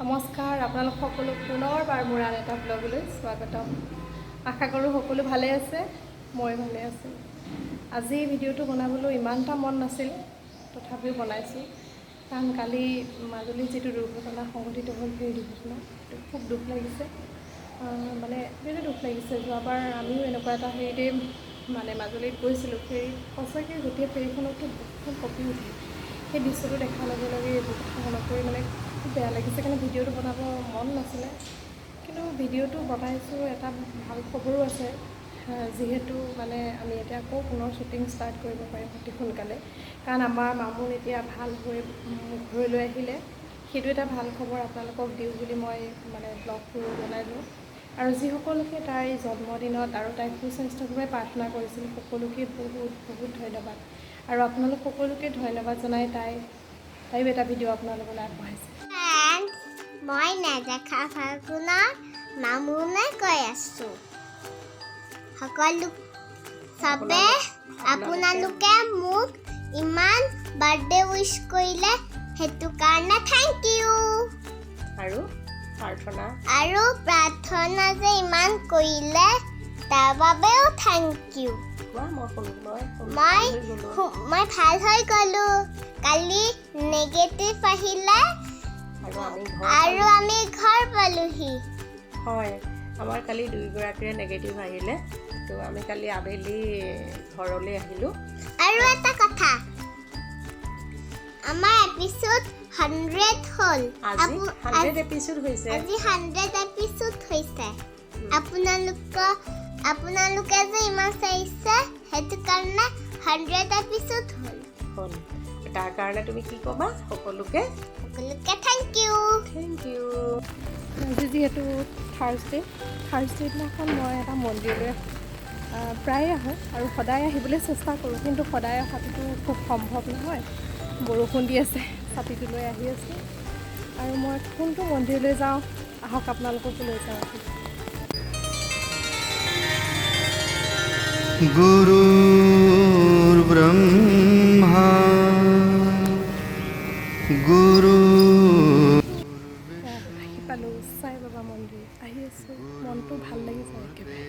নমস্কাৰ, আপোনালোক সকলো পুনৰবাৰ মোৰ আন এটা ব্লগলৈ স্বাগতম। আশা কৰোঁ সকলো ভালে আছে, মই ভালে আছোঁ। আজি ভিডিঅ'টো বনাবলৈ ইমান এটা মন নাছিল, তথাপিও বনাইছোঁ। কাৰণ কালি মাজুলীত যিটো দুৰ্ঘটনা সংঘটিত হ'ল, সেই দুৰ্ঘটনা খুব দুখ লাগিছে। মানে বিৰাট দুখ লাগিছে। যোৱাবাৰ আমিও এনেকুৱা এটা হেৰিতে মানে মাজুলীত গৈছিলোঁ। ফেৰীত সঁচাকৈ গোটেই ফেৰীখনতো বহুত কঁপি উঠিল। সেই দৃশ্যটো দেখাৰ লগে লগে এইবোৰ কথা মনত কৰি মানে খুব বেয়া লাগিছে, কাৰণে ভিডিঅ'টো বনাব মন নাছিলে। কিন্তু ভিডিঅ'টো বনাইছোঁ, এটা ভাল খবৰো আছে। যিহেতু মানে আমি এতিয়া আকৌ পুনৰ শ্বুটিং ষ্টাৰ্ট কৰিব পাৰিম অতি সোনকালে, কাৰণ আমাৰ মামুন এতিয়া ভাল হৈ ঘৰলৈ আহিলে। সেইটো এটা ভাল খবৰ আপোনালোকক দিওঁ বুলি মই মানে ব্লগটো বনালোঁ। আৰু যিসকলোকে তাইৰ জন্মদিনত আৰু তাইৰ সুস্বাস্থ্যৰ প্ৰাৰ্থনা কৰিছিল, সকলোকে বহুত বহুত ধন্যবাদ। আৰু আপোনালোক সকলোকে ধন্যবাদ জনাই তাইও এটা ভিডিঅ' আপোনালোকলৈ আগবঢ়াইছে। মই নেদেখা ফাগুনৰ মামুনে কৈ আছোঁ। সকলো চবে আপোনালোকে মোক ইমান বাৰ্থডে উইচ কৰিলে, সেইটো কাৰণে থেংক ইউ। আৰু প্ৰাৰ্থনা যে ইমান কৰিলে, তাৰ বাবেও থেংক ইউ। মই ভাল হৈ গ'লোঁ। কালি নেগেটিভ আহিলে আৰু আমি ঘৰ পালোহি। হয়, আমাৰ কালি দুয়োগৰাকীৰে নেগেটিভ আহিলে, তো আমি কালি আবেলি ঘৰলৈ আহিলোঁ। আৰু এটা কথা, আমাৰ এপিছ'ড 100 হ'ল। আজি 100 এপিছ'ড হৈছে। আপোনালোকে যে ইমান চাইছে, সেইটো কাৰণে 100 এপিছ'ড হ'ল। তাৰ কাৰণে তুমি কি ক'বা? সকলোকে থেংক ইউ। আজি যিহেতু থাৰ্ছডে দিনাখন মই এটা মন্দিৰলৈ প্ৰায়ে আহোঁ আৰু সদায় আহিবলৈ চেষ্টা কৰোঁ, কিন্তু সদায় অহাটো খুব সম্ভৱ নহয়। বৰষুণ দি আছে, ছাতিটো লৈ আহি আছোঁ। আৰু মই কোনটো মন্দিৰলৈ যাওঁ, আহক আপোনালোককো লৈ যাওঁ। গুৰুৰ ব্ৰহ্মা গুৰু আহি পালোঁ সাই বাবা মন্দিৰ, আহি আছোঁ। মনটো ভাল লাগি যায় একেবাৰে।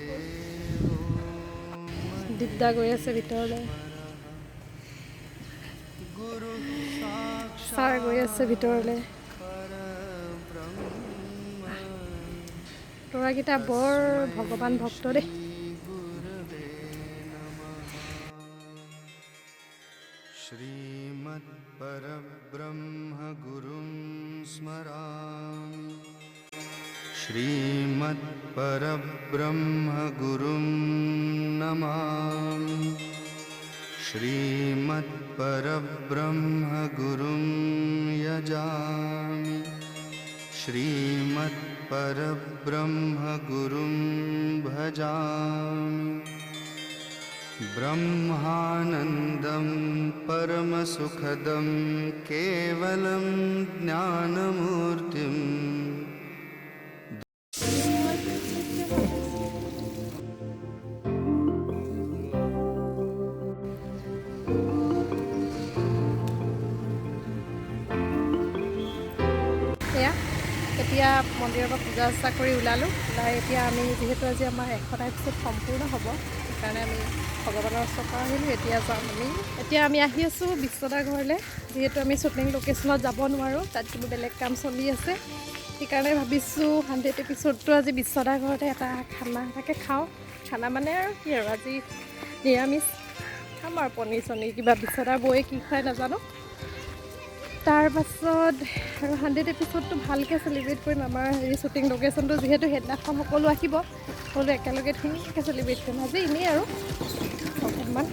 দিগদাৰ গৈ আছে ভিতৰলৈ, ছাৰ গৈ আছে ভিতৰলৈ। ল'ৰাকেইটা বৰ ভগৱান ভক্ত দেই। শ্রীমৎ পরব্রহ্ম গুরুং স্মরামি শ্রীমৎ পরব্রহ্ম গুরুং নমামি শ্রীমৎ পরব্রহ্ম গুরুং যজামি শ্রীমৎ পরব্রহ্ম গুরুং ভজামি ब्रह्मानन्दं परमसुखदं केवलं ज्ञानमूर्तिम् এতিয়া মন্দিৰৰ পৰা পূজা চূজা কৰি ওলাই এতিয়া আমি যিহেতু আজি আমাৰ 100টা এপিছ'ড সম্পূৰ্ণ হ'ব, সেইকাৰণে আমি ভগৱানৰ ওচৰৰ পৰা আহিলোঁ। এতিয়া আমি আহি আছোঁ বিশ্বদাৰ ঘৰলৈ। যিহেতু আমি শ্বুটিং লোকেশ্যনত যাব নোৱাৰোঁ, তাত কিন্তু বেলেগ কাম চলি আছে, সেইকাৰণে ভাবিছোঁ 100 এপিছ'ডটো আজি বিশ্বদাৰ ঘৰতে এটা খানা এটাকে খাওঁ। খানা মানে আৰু কি আৰু, আজি নিৰামিষ খাম আৰু পনীৰ চনীৰ কিবা। বিশ্বদাৰ বৌয়ে কি খুৱাই নাজানো। তাৰপাছত আৰু 100 এপিছ'ডটো ভালকৈ চেলিব্ৰেট কৰিম। আমাৰ শ্বুটিং লোকেশ্যনটো যিহেতু সেইদিনাখন সকলো আহিব, সকলো একেলগে ধুনীয়াকৈ চেলিব্ৰেট কৰিম। আজি এনেই আৰু অকণমান